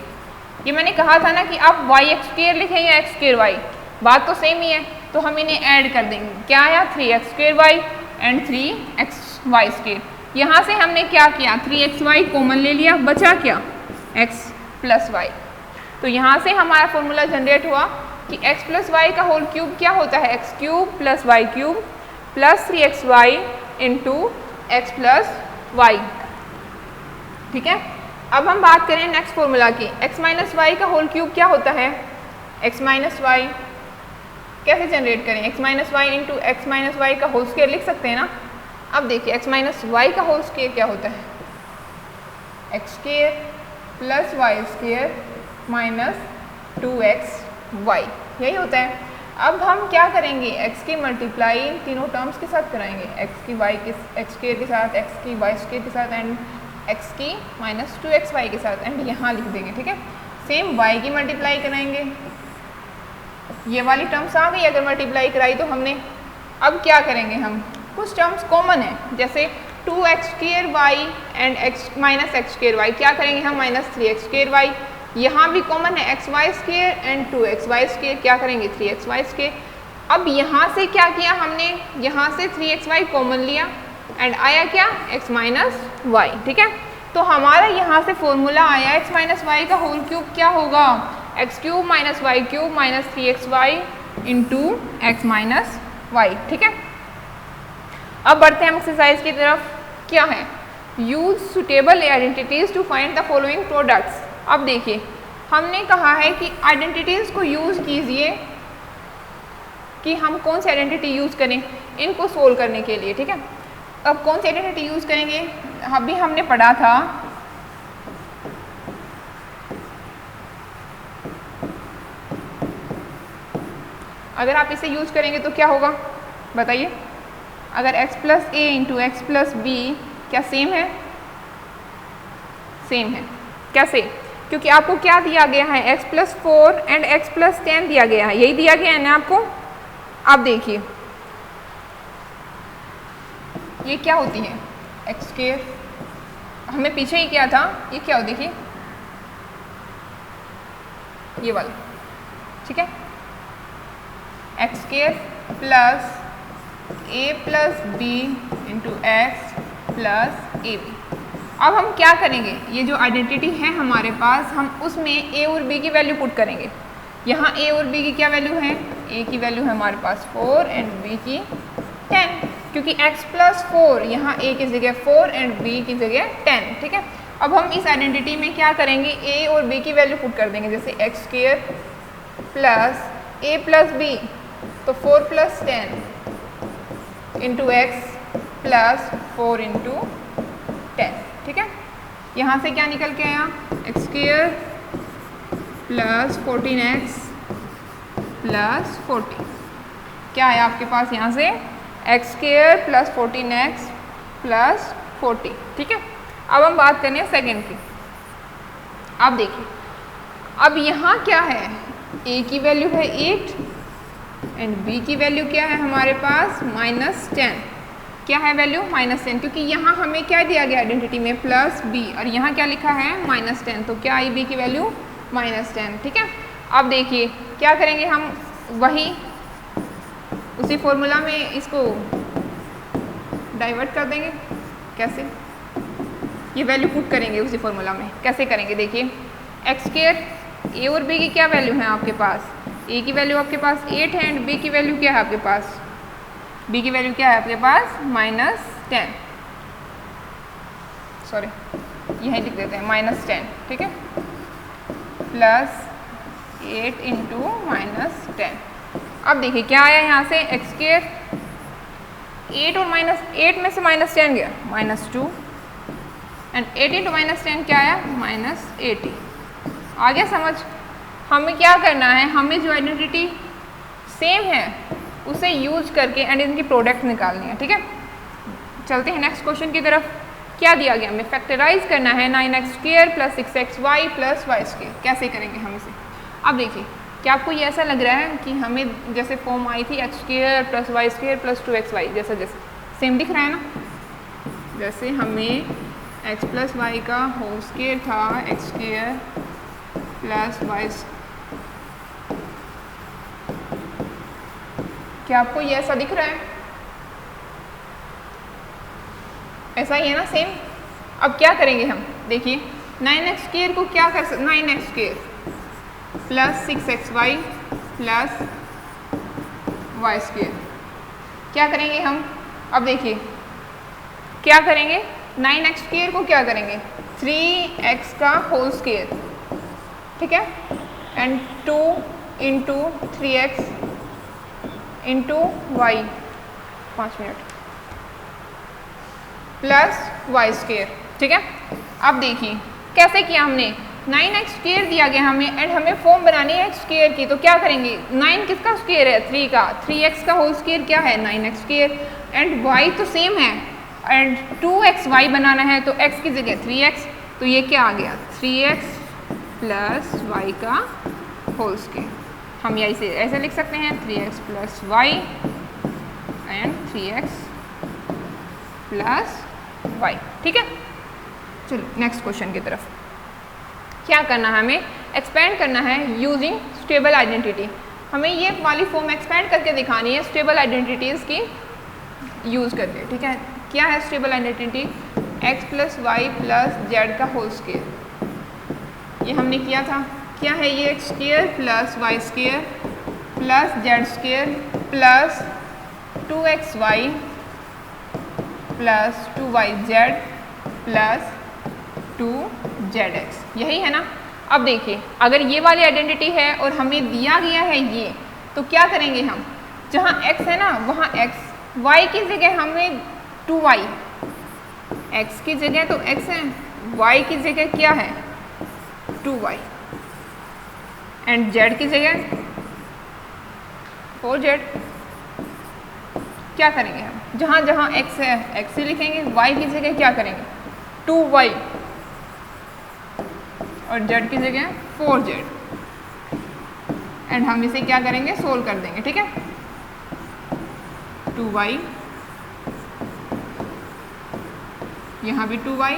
ये मैंने कहा था ना कि आप वाई एक्स स्क्वायर लिखें या एक्स स्क्वायर वाई, बात तो सेम ही है, तो हम इन्हें ऐड कर देंगे। क्या आया 3x square y and 3xy square. यहाँ से हमने क्या किया, 3xy कॉमन ले लिया, बचा क्या x प्लस वाई। तो यहाँ से हमारा फॉर्मूला जनरेट हुआ कि x प्लस वाई का होल क्यूब क्या होता है, x cube plus y cube plus 3xy into x plus y, ठीक है। अब हम बात करें नेक्स्ट फॉर्मूला की, x माइनस वाई का होल क्यूब क्या होता है, x माइनस वाई कैसे जनरेट करें, x minus y into x minus y का होल स्क्वायर लिख सकते हैं ना। अब देखिए x माइनस वाई का होल स्क्वायर क्या होता है, x square plus y square minus 2xy, यही होता है। अब हम क्या करेंगे, x की मल्टीप्लाई इन तीनों टर्म्स के साथ कराएंगे, x की y के एक्स स्क्वायर के साथ, x की वाई स्क्वायर के साथ एंड x की माइनस 2xy के साथ एंड यहाँ लिख देंगे, ठीक है। सेम y की मल्टीप्लाई कराएंगे, ये वाली टर्म्स आ गई अगर मल्टीप्लाई कराई तो हमने। अब क्या करेंगे हम, कुछ टर्म्स कॉमन है, जैसे 2x square y and x minus x square y, क्या करेंगे हम माइनस 3x स्क्वायर वाई। यहाँ भी कॉमन है x y square and 2xy square, क्या करेंगे 3xy स्क्वायर। अब यहाँ से क्या किया हमने, यहाँ से 3xy कॉमन लिया एंड आया क्या x माइनस वाई, ठीक है। तो हमारा यहाँ से फॉर्मूला आया x माइनस वाई का होल क्यूब क्या होगा, x cube minus y cube minus 3xy into x minus y, ठीक है। अब बढ़ते हैं हम एक्सरसाइज की तरफ, क्या है, use suitable identities to find the following products. अब देखिए हमने कहा है कि आइडेंटिटीज को यूज कीजिए कि हम कौन सी आइडेंटिटी यूज करें इनको सोल्व करने के लिए, ठीक है। अब कौन सी आइडेंटिटी यूज करेंगे, अभी हमने पढ़ा था अगर आप इसे यूज करेंगे तो क्या होगा बताइए, अगर x प्लस ए इंटू एक्स प्लस बी क्या सेम है, सेम है, कैसे, क्योंकि आपको क्या दिया गया है x plus 4 and x plus 10 दिया गया है, यही दिया गया है ना आपको। अब देखिए ये क्या होती है एक्स स्क्वायर, हमें पीछे ही क्या था, ये क्या हो देखिए ये वाला, ठीक है, x square plus a plus b into x plus a b. अब हम क्या करेंगे, ये जो आइडेंटिटी है हमारे पास हम उसमें ए और बी की वैल्यू पुट करेंगे। यहाँ ए और बी की क्या वैल्यू है, ए की वैल्यू है हमारे पास 4 एंड बी की 10, क्योंकि x प्लस 4 यहाँ a की जगह 4 एंड b की जगह 10, ठीक है। अब हम इस आइडेंटिटी में क्या करेंगे, a और b की वैल्यू पुट कर देंगे, जैसे x square plus a plus b, तो 4 plus 10 into x plus 4 into 10, ठीक है। यहाँ से क्या निकल के आया, x square plus 14x plus 40। क्या है आपके पास यहाँ से x square plus 14x plus 40। ठीक है, अब हम बात करने हैं सेकेंड की। अब देखिए, अब यहाँ क्या है, a की वैल्यू है 8 एंड b की वैल्यू क्या है हमारे पास -10। क्या है वैल्यू -10, क्योंकि यहाँ हमें क्या दिया गया आइडेंटिटी में प्लस b और यहाँ क्या लिखा है -10, तो क्या आई b की वैल्यू -10। ठीक है, अब देखिए क्या करेंगे हम, वही उसी फॉर्मूला में इसको डाइवर्ट कर देंगे। कैसे, ये वैल्यू पुट करेंगे उसी फॉर्मूला में। कैसे करेंगे, देखिए एक्स स्क्वायर, ए और बी की क्या वैल्यू है आपके पास, ए की वैल्यू आपके पास 8 है एंड बी की वैल्यू क्या है आपके पास, बी की वैल्यू क्या है आपके पास -10, सॉरी यहीं लिख देते हैं -10। ठीक है, प्लस 8 इंटू -10। अब देखिए क्या आया यहाँ से, एक्स स्क्वायर 8 और -8 में से -10 गया -2 एंड 8 इंटू -10 क्या आया -80। आ गया समझ। हमें क्या करना है, हमें जो आइडेंटिटी सेम है उसे यूज करके एंड इनकी प्रोडक्ट निकालनी है। ठीक है, चलते हैं नेक्स्ट क्वेश्चन की तरफ। क्या दिया गया, हमें फैक्टराइज करना है 9x square plus 6xy plus y square. कैसे करेंगे हम इसे, अब देखिए क्या आपको ये ऐसा लग रहा है कि हमें जैसे फॉर्म आई थी x square plus y square plus 2xy, जैसा जैसे सेम दिख रहा है ना, जैसे हमें x प्लस वाई का होल स्क्वायर था एक्स स्क्वायर प्लस वाई। क्या आपको ये ऐसा दिख रहा है, ऐसा ही है ना सेम। अब क्या करेंगे हम, देखिए 9x स्क्वायर को क्या कर सकते, 9x square plus 6xy plus y square. क्या करेंगे हम, अब देखिए क्या करेंगे, 9x स्क्वायर को क्या करेंगे 3x का होल स्क्वायर। ठीक है, and 2 into 3x into y, 5 minute, plus y square. ठीक है, अब देखिए कैसे किया हमने, 9x स्क्वायर दिया गया हमें एंड हमें फॉर्म बनानी है x स्क्वायर की, तो क्या करेंगे, 9 किसका स्क्वायर है 3 का, 3x का होल स्क्वायर क्या है 9x स्क्वायर एंड y तो सेम है एंड 2xy बनाना है तो x की जगह 3x, तो ये क्या आ गया 3x प्लस y का होल स्क्वायर। हम या इसे ऐसे लिख सकते हैं 3x plus y and 3x plus y। ठीक है, चलो नेक्स्ट क्वेश्चन की तरफ। क्या करना है, हमें एक्सपेंड करना है यूजिंग स्टेबल आइडेंटिटी। हमें ये वाली फॉर्म एक्सपेंड करके दिखानी है स्टेबल आइडेंटिटीज़ की यूज़ करके। ठीक है, क्या है stable identity, x plus y plus z का होल स्क्वायर। ये हमने किया था, क्या है ये x square plus y square plus z square plus 2xy plus 2yz plus 2zx, यही है ना। अब देखिए अगर ये वाली आइडेंटिटी है और हमें दिया गया है ये, तो क्या करेंगे हम, जहाँ x है ना वहाँ x, y की जगह हमें 2y, x की जगह तो x है, y की जगह क्या है 2y एंड z की जगह 4z। क्या करेंगे हम, जहाँ जहाँ x है x ही लिखेंगे, y की जगह क्या करेंगे 2y और z की जगह 4z एंड हम इसे क्या करेंगे सोल्व कर देंगे। ठीक है, 2y यहाँ भी 2y,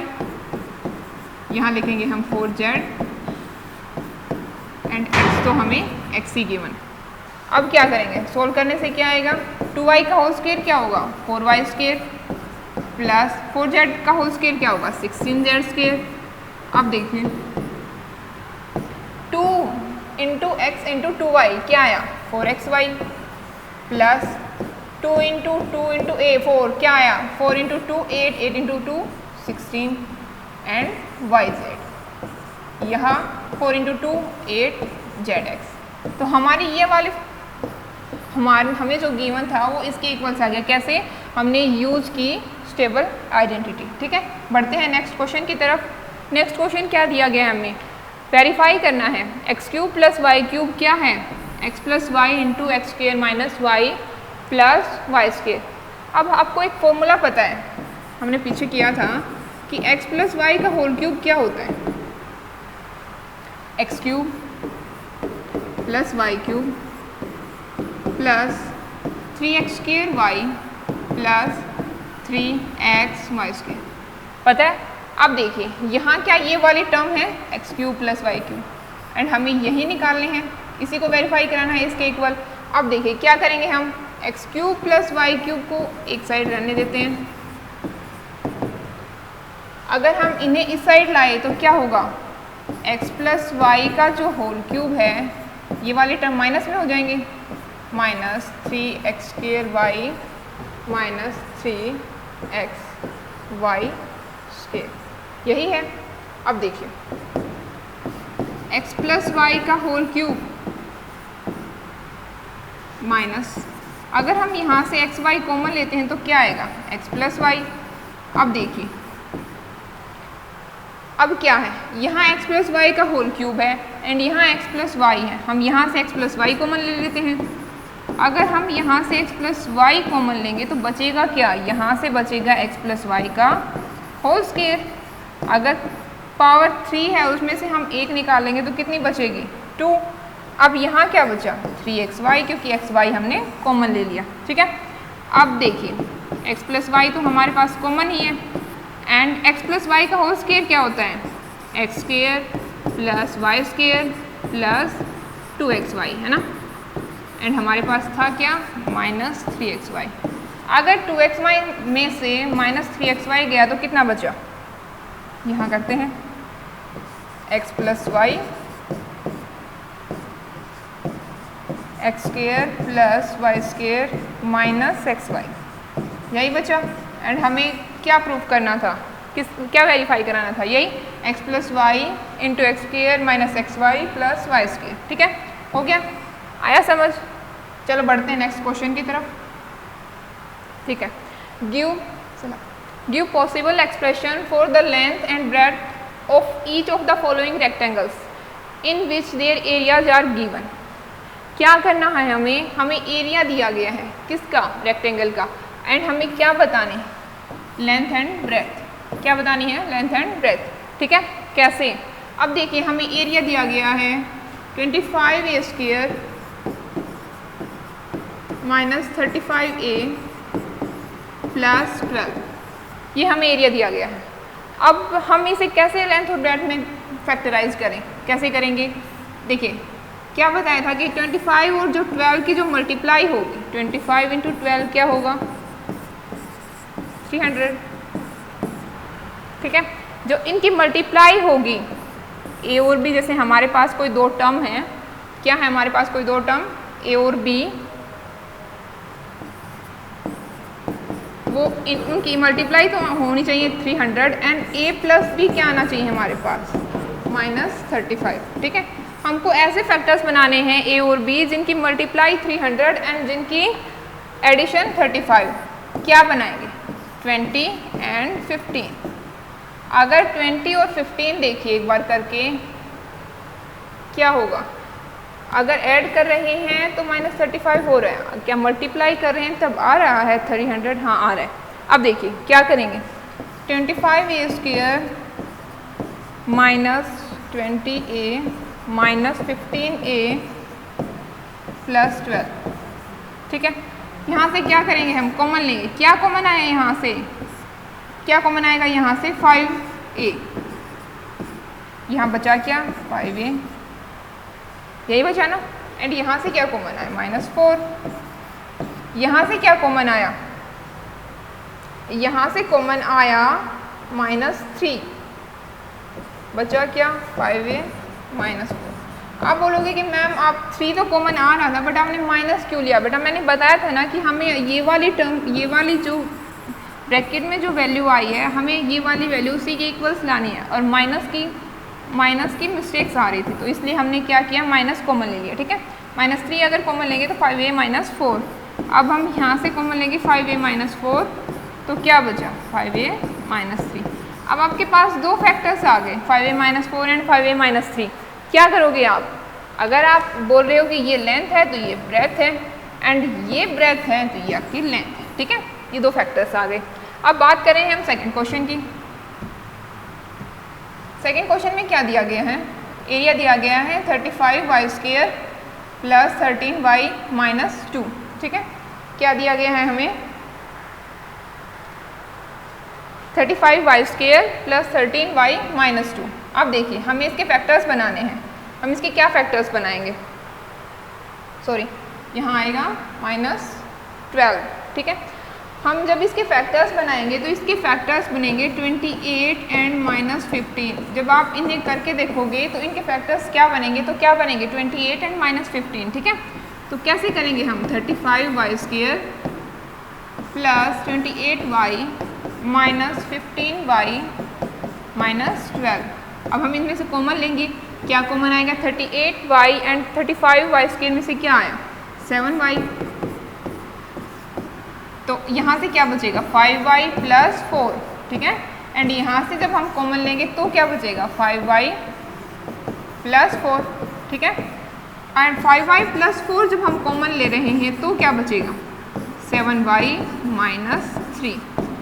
यहाँ लिखेंगे हम 4z एंड x तो हमें x ही गिवन। अब क्या करेंगे, सोल्व करने से क्या आएगा, 2y का होल स्क्वायर क्या होगा 4y स्क्वायर प्लस 4z का होल स्क्वायर क्या होगा 16z स्क्वायर। अब देखिए 2 इंटू एक्स इंटू 2y क्या आया 4xy प्लस 2 इंटू ए 4 क्या आया 4 इंटू 2 8, 8 इंटू 2 16 एंड yz, यहाँ 4 इंटू 2 8 zx। तो हमारी ये वाली हमें जो गिवन था वो इसके इक्वल्स आ गया। कैसे, हमने यूज की स्टेबल आइडेंटिटी। ठीक है, बढ़ते हैं नेक्स्ट क्वेश्चन की तरफ। नेक्स्ट क्वेश्चन क्या दिया गया है, हमें वेरीफाई करना है x³ प्लस y³ क्या है x plus y into x square minus y plus y square. अब आपको एक फॉर्मूला पता है, हमने पीछे किया था कि x प्लस वाई का होल क्यूब क्या होता है, x cube plus y cube plus 3x square y plus 3x y square, पता है। अब देखिए यहाँ क्या ये वाली टर्म है x cube plus y cube, and हमें यही निकालने हैं, इसी को वेरीफाई कराना है इसके इक्वल। अब देखिए क्या करेंगे, हम x cube plus y cube को एक साइड रहने देते हैं। अगर हम इन्हें इस साइड लाए तो क्या होगा, x प्लस वाई का जो होल क्यूब है ये वाली टर्म माइनस में हो जाएंगे, minus 3x square y minus 3x y square, यही है। अब देखिए x प्लस वाई का होल क्यूब माइनस, अगर हम यहाँ से एक्स वाई कॉमन लेते हैं तो क्या आएगा, x प्लस वाई। अब देखिए अब क्या है, यहाँ x प्लस वाई का होल क्यूब है एंड यहाँ x प्लस वाई है, हम यहाँ से x प्लस वाई कॉमन ले लेते हैं। अगर हम यहाँ से x प्लस वाई कॉमन लेंगे तो बचेगा क्या, यहाँ से बचेगा x प्लस वाई का होल स्क्वायर। अगर पावर 3 है उसमें से हम 1 निकालेंगे तो कितनी बचेगी, 2। अब यहाँ क्या बचा, 3xy, क्योंकि xy हमने कॉमन ले लिया, ठीक है। अब देखिए x प्लस वाई तो हमारे पास कॉमन ही है, एंड x प्लस वाई का होल स्क्वायर क्या होता है, x square plus y square plus 2xy, है ना। एंड हमारे पास था क्या, माइनस 3xy। अगर 2xy में से माइनस 3xy गया तो कितना बचा, यहाँ करते हैं x plus y x square plus y square minus XY, यही बचा। एंड हमें क्या प्रूफ करना था, क्या वेरीफाई कराना था, यही x plus y into x square minus XY plus y square, ठीक है। हो गया, आया समझ। चलो बढ़ते हैं नेक्स्ट क्वेश्चन की तरफ, ठीक है। Give possible expression for the length and breadth of each of the following rectangles in which their areas are given. क्या करना है हमें एरिया दिया गया है किसका, रेक्टेंगल का, एंड हमें क्या बताने, लेंथ एंड ब्रेड्थ, क्या बतानी है, लेंथ एंड ब्रेड्थ, ठीक है। कैसे, अब देखिए हमें एरिया दिया गया है 25a square minus 35a plus 12, ये हमें एरिया दिया गया है। अब हम इसे कैसे लेंथ और ब्रेड्थ में फैक्टराइज करें, कैसे करेंगे, देखिए क्या बताया था कि 25 और जो 12 की जो मल्टीप्लाई होगी, 25 इंटू 12 क्या होगा, 300, ठीक है। जो इनकी मल्टीप्लाई होगी a और b, जैसे हमारे पास कोई दो टर्म है, क्या है हमारे पास कोई दो टर्म a और b, वो उनकी मल्टीप्लाई तो होनी चाहिए 300, एंड a प्लस b क्या आना चाहिए हमारे पास, माइनस 35, ठीक है। हमको ऐसे फैक्टर्स बनाने हैं a और b जिनकी मल्टीप्लाई 300 एंड जिनकी एडिशन 35, क्या बनाएंगे, 20 एंड 15। अगर 20 और 15 देखिए एक बार करके क्या होगा, अगर ऐड कर रहे हैं तो माइनस 35 हो रहा है, क्या मल्टीप्लाई कर रहे हैं तब आ रहा है 300, हाँ आ रहा है। अब देखिए क्या करेंगे, 25a square minus 20a minus 15a plus 12, ठीक है। यहाँ से क्या करेंगे, हम कॉमन लेंगे, क्या कॉमन आया यहाँ से, क्या कॉमन आएगा यहाँ से, 5a, यहाँ बचा क्या, 5a, यही बचा ना। एंड यहाँ से क्या कॉमन आया, माइनस 4, यहाँ से क्या कॉमन आया, यहाँ से कॉमन आया माइनस 3, बचा क्या, 5a माइनस 4। आप बोलोगे कि मैम आप 3 तो कॉमन आ रहा था बट आपने माइनस क्यों लिया, बेटा मैंने बताया था ना कि हमें ये वाली टर्म, ये वाली जो ब्रैकेट में जो वैल्यू आई है हमें ये वाली वैल्यू उसी के इक्वल्स लानी है, और माइनस की मिस्टेक्स आ रही थी तो इसलिए हमने क्या किया, माइनस कॉमन ले लिया, ठीक है। -3 अगर कॉमन लेंगे तो 5a माइनस 4, अब हम यहाँ से कॉमन लेंगे 5a माइनस 4, तो क्या बचा, 5a माइनस 3। अब आपके पास दो फैक्टर्स आ गए, 5a minus 4 and 5a minus 3, क्या करोगे आप, अगर आप बोल रहे हो कि ये लेंथ है तो ये ब्रेथ है, एंड ये ब्रेथ है तो ये आपकी लेंथ है। ठीक है, ये दो फैक्टर्स आ गए। अब बात करें हम सेकंड क्वेश्चन की। सेकंड क्वेश्चन में क्या दिया गया है? एरिया दिया गया है 35y² प्लस 13y माइनस 2। ठीक है, क्या दिया गया है हमें? 35y² plus 13y minus 2। अब देखिए हमें इसके फैक्टर्स बनाने हैं। हम इसके क्या फैक्टर्स बनाएंगे? सॉरी, यहाँ आएगा -12। ठीक है, हम जब इसके फैक्टर्स बनाएंगे तो इसके फैक्टर्स बनेंगे 28 एंड -15। जब आप इन्हें करके देखोगे तो इनके फैक्टर्स क्या बनेंगे? तो क्या बनेंगे? 28 एंड -15। ठीक है, तो कैसे करेंगे हम? 35y² plus 28y minus 15y minus 12। अब हम इनमें से कॉमन लेंगे। क्या कॉमन आएगा? 38y एंड 35y² में से क्या आया? 7y। तो यहाँ से क्या बचेगा? 5y plus 4। ठीक है, एंड यहाँ से जब हम कॉमन लेंगे तो क्या बचेगा? 5y plus 4। ठीक है, एंड 5y प्लस 4 जब हम कॉमन ले रहे हैं तो क्या बचेगा? 7y minus 3।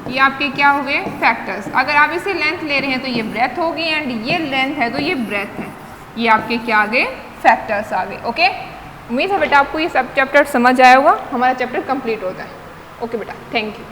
ये आपके क्या हो गए? फैक्टर्स। अगर आप इसे लेंथ ले रहे हैं तो ये ब्रेथ होगी, एंड ये लेंथ है तो ये ब्रेथ है। ये आपके क्या आ गए? फैक्टर्स आ गए। ओके, उम्मीद है बेटा आपको ये सब चैप्टर समझ आया होगा। हमारा चैप्टर कंप्लीट होता है। ओके बेटा, थैंक यू।